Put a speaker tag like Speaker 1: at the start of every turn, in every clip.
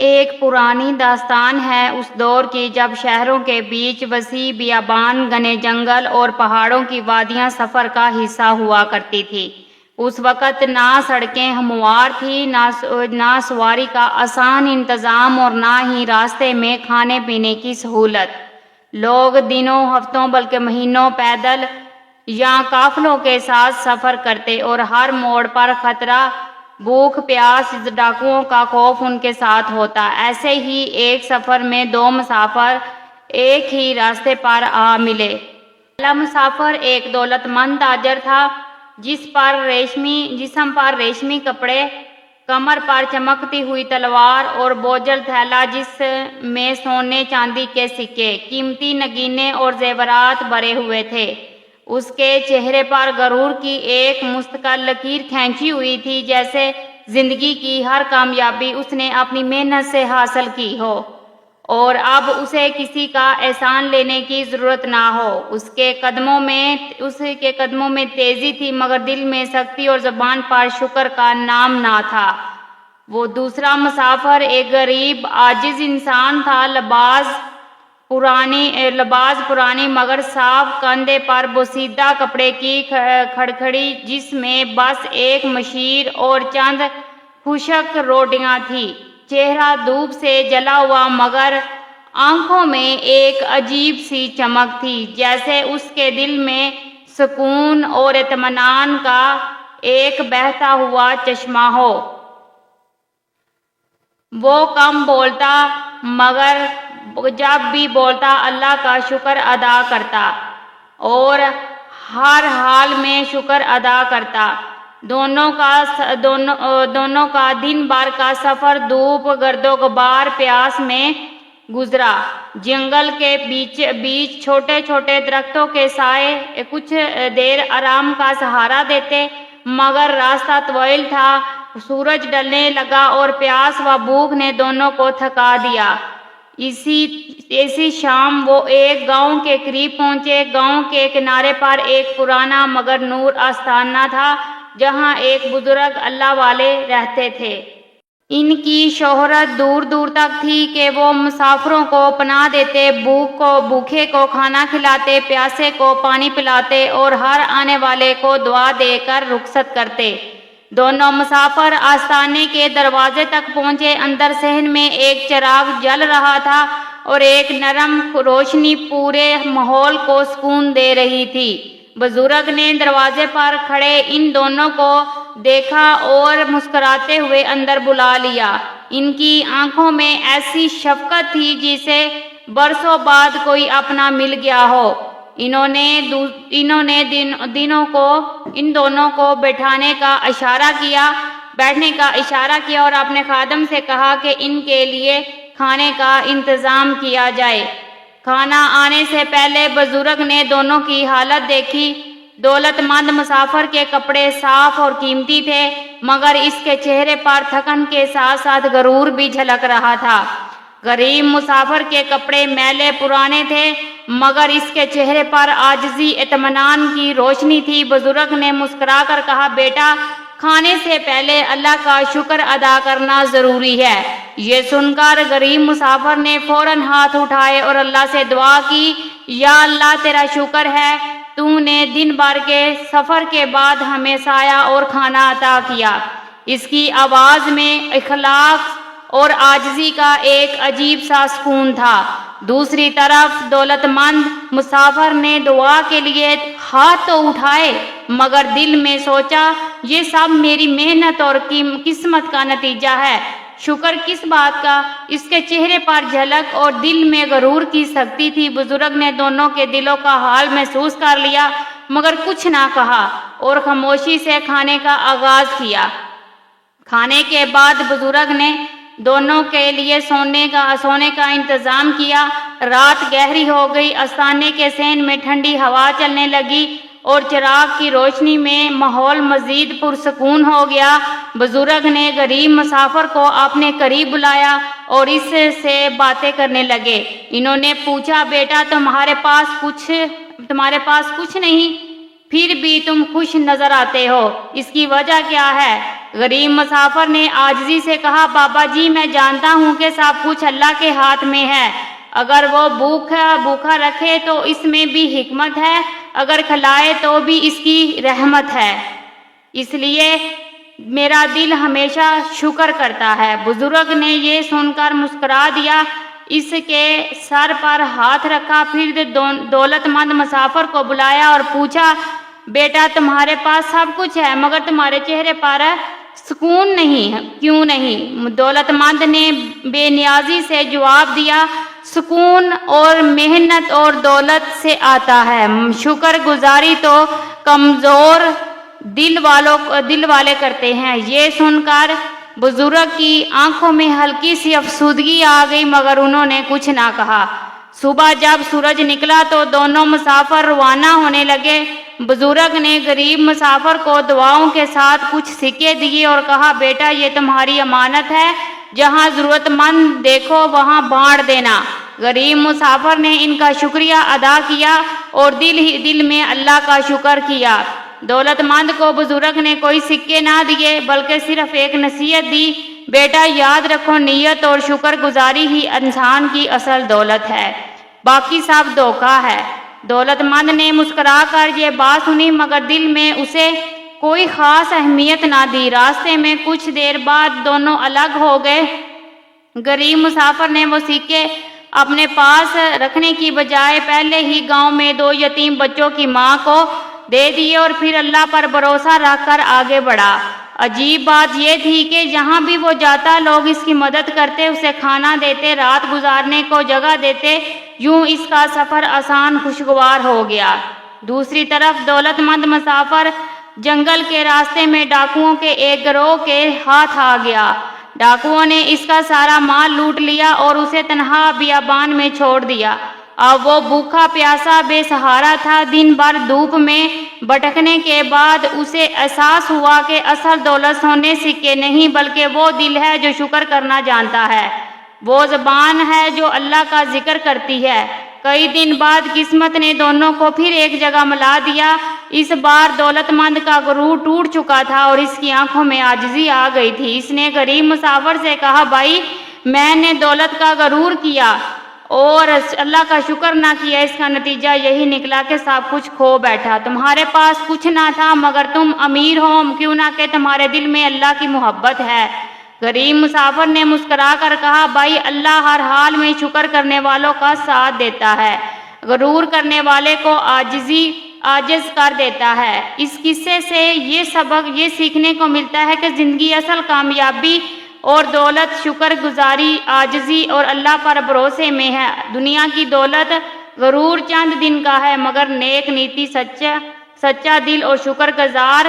Speaker 1: ایک پرانی داستان ہے اس دور کی جب شہروں کے بیچ وسیع بیابان، گھنے جنگل اور پہاڑوں کی وادیاں سفر کا حصہ ہوا کرتی تھی۔ اس وقت نہ سڑکیں ہموار تھیں، نہ سواری کا آسان انتظام اور نہ ہی راستے میں کھانے پینے کی سہولت۔ لوگ دنوں، ہفتوں بلکہ مہینوں پیدل یا قافلوں کے ساتھ سفر کرتے اور ہر موڑ پر خطرہ، بھوک پیاس، ڈاکوؤں کا خوف ان کے ساتھ ہوتا۔ ایسے ہی ایک سفر میں دو مسافر ایک ہی راستے پر آ ملے۔ پہلا مسافر ایک دولت مند تاجر تھا جسم پر ریشمی کپڑے، کمر پر چمکتی ہوئی تلوار اور بوجھل تھیلا جس میں سونے چاندی کے سکے، قیمتی نگینے اور زیورات بھرے ہوئے تھے۔ اس کے چہرے پر غرور کی ایک مستقل لکیر کھینچی ہوئی تھی، جیسے زندگی کی ہر کامیابی اس نے اپنی محنت سے حاصل کی ہو اور اب اسے کسی کا احسان لینے کی ضرورت نہ ہو۔ اس کے قدموں میں تیزی تھی مگر دل میں سختی اور زبان پر شکر کا نام نہ تھا۔ وہ دوسرا مسافر ایک غریب عاجز انسان تھا، لباس پرانی مگر صاف، کندھے پر بوسیدہ کپڑے کی کھڑکھڑی جس میں بس ایک مشیر اور چند خشک روٹیاں تھیں۔ چہرہ دھوپ سے جلا ہوا مگر آنکھوں میں ایک عجیب سی چمک تھی، جیسے اس کے دل میں سکون اور اطمینان کا ایک بہتا ہوا چشمہ ہو۔ وہ کم بولتا مگر جب بھی بولتا اللہ کا شکر ادا کرتا اور ہر حال میں شکر ادا کرتا۔ دونوں کا دن بھر کا سفر دھوپ، گرد و غبار، پیاس میں گزرا۔ جنگل کے بیچ چھوٹے چھوٹے درختوں کے سائے کچھ دیر آرام کا سہارا دیتے، مگر راستہ طویل تھا، سورج ڈھلنے لگا اور پیاس و بھوک نے دونوں کو تھکا دیا۔ اسی شام وہ ایک گاؤں کے قریب پہنچے۔ گاؤں کے کنارے پر ایک پرانا مگر نور آستانہ تھا، جہاں ایک بزرگ اللہ والے رہتے تھے۔ ان کی شہرت دور دور تک تھی کہ وہ مسافروں کو پناہ دیتے، بھوکے کو کھانا کھلاتے، پیاسے کو پانی پلاتے اور ہر آنے والے کو دعا دے کر رخصت کرتے۔ دونوں مسافر آستانے کے دروازے تک پہنچے۔ اندر صحن میں ایک چراغ جل رہا تھا اور ایک نرم روشنی پورے ماحول کو سکون دے رہی تھی۔ بزرگ نے دروازے پر کھڑے ان دونوں کو دیکھا اور مسکراتے ہوئے اندر بلا لیا۔ ان کی آنکھوں میں ایسی شفقت تھی جیسے برسوں بعد کوئی اپنا مل گیا ہو۔ انہوں نے ان دونوں کو بیٹھنے کا اشارہ کیا اور اپنے خادم سے کہا کہ ان کے لیے کھانے کا انتظام کیا جائے۔ کھانا آنے سے پہلے بزرگ نے دونوں کی حالت دیکھی۔ دولت مند مسافر کے کپڑے صاف اور قیمتی تھے، مگر اس کے چہرے پر تھکن کے ساتھ ساتھ غرور بھی جھلک رہا تھا۔ غریب مسافر کے کپڑے میلے پرانے تھے، مگر اس کے چہرے پر عاجزی، اطمینان کی روشنی تھی۔ بزرگ نے مسکرا کر کہا، بیٹا، کھانے سے پہلے اللہ کا شکر ادا کرنا ضروری ہے۔ یہ سن کر غریب مسافر نے فوراً ہاتھ اٹھائے اور اللہ سے دعا کی، یا اللہ، تیرا شکر ہے، تو نے دن بھر کے سفر کے بعد ہمیں سایہ اور کھانا عطا کیا۔ اس کی آواز میں اخلاص اور عاجزی کا ایک عجیب سا سکون تھا۔ دوسری طرف دولت مند مسافر نے دعا کے لیے ہاتھ تو اٹھائے، مگر دل میں سوچا، یہ سب میری محنت اور قسمت کا نتیجہ ہے، شکر کس بات کا؟ اس کے چہرے پر جھلک اور دل میں غرور کی سختی تھی۔ بزرگ نے دونوں کے دلوں کا حال محسوس کر لیا، مگر کچھ نہ کہا اور خاموشی سے کھانے کا آغاز کیا۔ کھانے کے بعد بزرگ نے دونوں کے لیے سونے کا انتظام کیا۔ رات گہری ہو گئی، آستانے کے صحن میں ٹھنڈی ہوا چلنے لگی اور چراغ کی روشنی میں ماحول مزید پرسکون ہو گیا۔ بزرگ نے غریب مسافر کو اپنے قریب بلایا اور اس سے باتیں کرنے لگے۔ انہوں نے پوچھا، بیٹا، تمہارے پاس کچھ نہیں، پھر بھی تم خوش نظر آتے ہو، اس کی وجہ کیا ہے؟ غریب مسافر نے عاجزی سے کہا بابا جی میں جانتا ہوں کہ سب کچھ اللہ کے ہاتھ میں ہے، اگر وہ بھوکا رکھے تو اس میں بھی حکمت ہے، اگر کھلائے تو بھی اس کی رحمت ہے، اس لیے میرا دل ہمیشہ شکر کرتا ہے۔ بزرگ نے یہ سن کر مسکرا دیا، اس کے سر پر ہاتھ رکھا، پھر دولت مند مسافر کو بلایا اور پوچھا بیٹا تمہارے پاس سب کچھ ہے مگر تمہارے چہرے پر سکون نہیں، کیوں نہیں؟ دولت مند نے بے نیازی سے جواب دیا سکون اور محنت اور دولت سے آتا ہے، شکر گزاری تو کمزور دل والے کرتے ہیں۔ یہ سن کر بزرگ کی آنکھوں میں ہلکی سی افسردگی آ گئی مگر انہوں نے کچھ نہ کہا۔ صبح جب سورج نکلا تو دونوں مسافر روانہ ہونے لگے۔ بزرگ نے غریب مسافر کو دعاؤں کے ساتھ کچھ سکے دیے اور کہا بیٹا یہ تمہاری امانت ہے، جہاں ضرورت مند دیکھو وہاں بانٹ دینا۔ غریب مسافر نے ان کا شکریہ ادا کیا اور دل ہی دل میں اللہ کا شکر کیا۔ دولت مند کو بزرگ نے کوئی سکے نہ دیے بلکہ صرف ایک نصیحت دی، بیٹا یاد رکھو نیت اور شکر گزاری ہی انسان کی اصل دولت ہے، باقی سب دھوکہ ہے۔ دولت مند نے مسکرا کر یہ بات سنی مگر دل میں اسے کوئی خاص اہمیت نہ دی۔ راستے میں کچھ دیر بعد دونوں الگ ہو گئے۔ غریب مسافر نے وہ سکے اپنے پاس رکھنے کی بجائے پہلے ہی گاؤں میں 2 یتیم بچوں کی ماں کو دے دیے اور پھر اللہ پر بھروسہ رکھ کر آگے بڑھا۔ عجیب بات یہ تھی کہ جہاں بھی وہ جاتا لوگ اس کی مدد کرتے، اسے کھانا دیتے، رات گزارنے کو جگہ دیتے، یوں اس کا سفر آسان خوشگوار ہو گیا۔ دوسری طرف دولت مند مسافر جنگل کے راستے میں ڈاکوؤں کے ایک گروہ کے ہاتھ آ گیا۔ ڈاکوؤں نے اس کا سارا مال لوٹ لیا اور اسے تنہا بیابان میں چھوڑ دیا۔ اب وہ بھوکا پیاسا بے سہارا تھا۔ دن بھر دھوپ میں بھٹکنے کے بعد اسے احساس ہوا کہ اصل دولت سونے سکے نہیں بلکہ وہ دل ہے جو شکر کرنا جانتا ہے، وہ زبان ہے جو اللہ کا ذکر کرتی ہے۔ کئی دن بعد قسمت نے دونوں کو پھر ایک جگہ ملا دیا۔ اس بار دولت مند کا غرور ٹوٹ چکا تھا اور اس کی آنکھوں میں عاجزی آ گئی تھی۔ اس نے غریب مسافر سے کہا بھائی میں نے دولت کا غرور کیا اور اللہ کا شکر نہ کیا، اس کا نتیجہ یہی نکلا کہ سب کچھ کھو بیٹھا۔ تمہارے پاس کچھ نہ تھا مگر تم امیر ہو، کیوں نہ کہ تمہارے دل میں اللہ کی محبت ہے۔ غریب مسافر نے مسکرا کر کہا بھائی اللہ ہر حال میں شکر کرنے والوں کا ساتھ دیتا ہے، غرور کرنے والے کو عاجز کر دیتا ہے۔ اس قصے سے یہ سبق یہ سیکھنے کو ملتا ہے کہ زندگی اصل کامیابی اور دولت شکر گزاری، عاجزی اور اللہ پر بھروسے میں ہے۔ دنیا کی دولت غرور چند دن کا ہے مگر نیک نیتی، سچا دل اور شکر گزار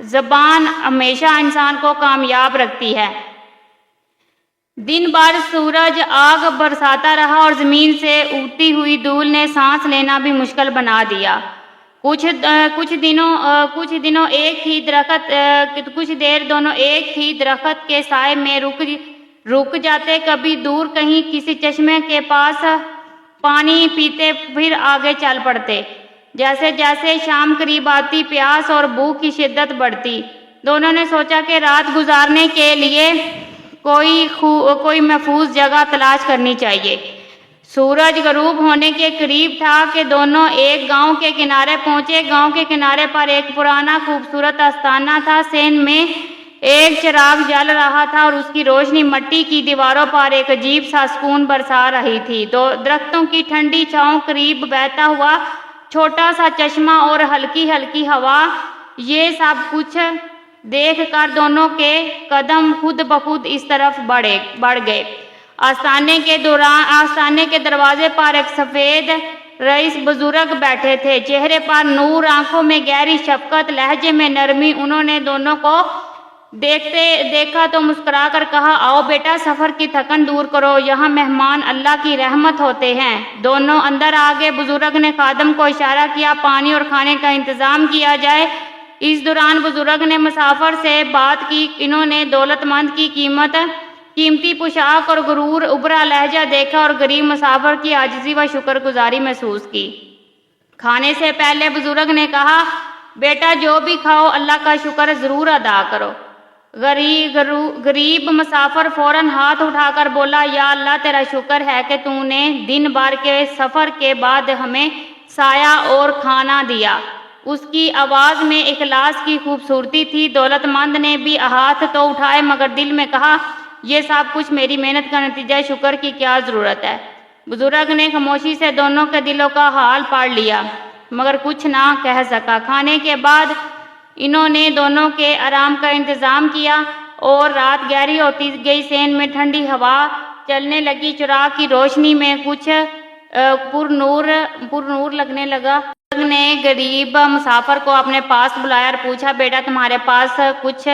Speaker 1: زبان ہمیشہ انسان کو کامیاب رکھتی ہے۔ دن بھر سورج آگ برساتا رہا اور زمین سے اڑتی ہوئی دھول نے سانس لینا بھی مشکل بنا دیا۔ کچھ دنوں ایک ہی درخت کے سائے میں رک جاتے، کبھی دور کہیں کسی چشمے کے پاس پانی پیتے، پھر آگے چل پڑتے۔ جیسے جیسے شام قریب آتی پیاس اور بھوک کی شدت بڑھتی۔ دونوں نے سوچا کہ رات گزارنے کے لیے کوئی محفوظ جگہ تلاش کرنی چاہیے۔ سورج غروب ہونے کے قریب تھا کہ دونوں ایک گاؤں کے کنارے پہنچے۔ گاؤں کے کنارے پر ایک پرانا خوبصورت آستانہ تھا۔ سین میں ایک چراغ جل رہا تھا اور اس کی روشنی مٹی کی دیواروں پر ایک عجیب سا سکون برسا رہی تھی۔ درختوں کی ٹھنڈی چھاؤں، قریب بہتا ہوا چھوٹا سا چشمہ اور ہلکی ہلکی ہوا، یہ سب کچھ دیکھ کر دونوں کے قدم خود بخود اس طرف بڑھ گئے۔ آستانے کے دروازے پر ایک سفید رئیس بزرگ بیٹھے تھے، چہرے پر نور، آنکھوں میں گہری شفقت، لہجے میں نرمی۔ انہوں نے دونوں کو دیکھا تو مسکرا کر کہا آؤ بیٹا سفر کی تھکن دور کرو، یہاں مہمان اللہ کی رحمت ہوتے ہیں۔ دونوں اندر آ گئے۔ بزرگ نے خادم کو اشارہ کیا پانی اور کھانے کا انتظام کیا جائے۔ اس دوران بزرگ نے مسافر سے بات کی۔ انہوں نے دولت مند کی قیمتی پوشاک اور غرور ابھرا لہجہ دیکھا اور غریب مسافر کی عاجزی و شکر گزاری محسوس کی۔ کھانے سے پہلے بزرگ نے کہا بیٹا جو بھی کھاؤ اللہ کا شکر ضرور ادا کرو۔ غریب مسافر فوراً ہاتھ اٹھا کر بولا، یا اللہ تیرا شکر ہے کہ تو نے دن بھر کے سفر کے بعد ہمیں سایہ اور کھانا دیا۔ اس کی آواز میں اخلاص کی خوبصورتی تھی۔ دولت مند نے بھی ہاتھ تو اٹھائے مگر دل میں کہا، یہ سب کچھ میری محنت کا نتیجہ ہے، شکر کی کیا ضرورت ہے۔ بزرگ نے خاموشی سے دونوں کے دلوں کا حال پڑھ لیا مگر کچھ نہ کہہ سکا۔ کھانے کے بعد انہوں نے دونوں کے آرام کا انتظام کیا اور رات گہری ہوتی گئی۔ صحن میں ٹھنڈی ہوا چلنے لگی، چراغ کی روشنی میں کچھ پر نور لگنے لگا۔ بزرگ نے غریب مسافر کو اپنے پاس بلایا اور پوچھا، بیٹا تمہارے پاس کچھ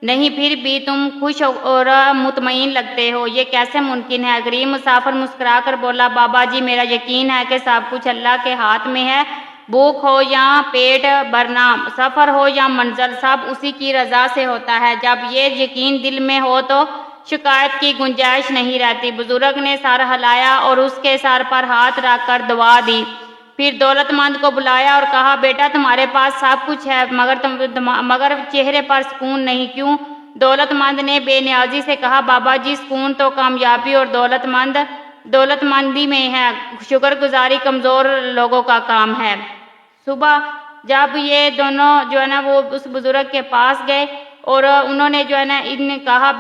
Speaker 1: نہیں پھر بھی تم خوش اور مطمئن لگتے ہو، یہ کیسے ممکن ہے؟ غریب مسافر مسکرا کر بولا، بابا جی میرا یقین ہے کہ سب کچھ اللہ کے ہاتھ میں ہے، بھوک ہو یا پیٹ بھرنا، سفر ہو یا منزل، سب اسی کی رضا سے ہوتا ہے۔ جب یہ یقین دل میں ہو تو شکایت کی گنجائش نہیں رہتی۔ بزرگ نے سر ہلایا اور اس کے سر پر ہاتھ رکھ کر دعا دی، پھر دولت مند کو بلایا اور کہا، بیٹا تمہارے پاس سب کچھ ہے مگر چہرے پر سکون نہیں، کیوں؟ دولت مند نے بے نیازی سے کہا، بابا جی سکون تو کامیابی اور دولت مندی میں ہے، شکر گزاری کمزور لوگوں کا کام ہے۔ صبح جب یہ دونوں وہ اس بزرگ کے پاس گئے اور انہوں نے کہا،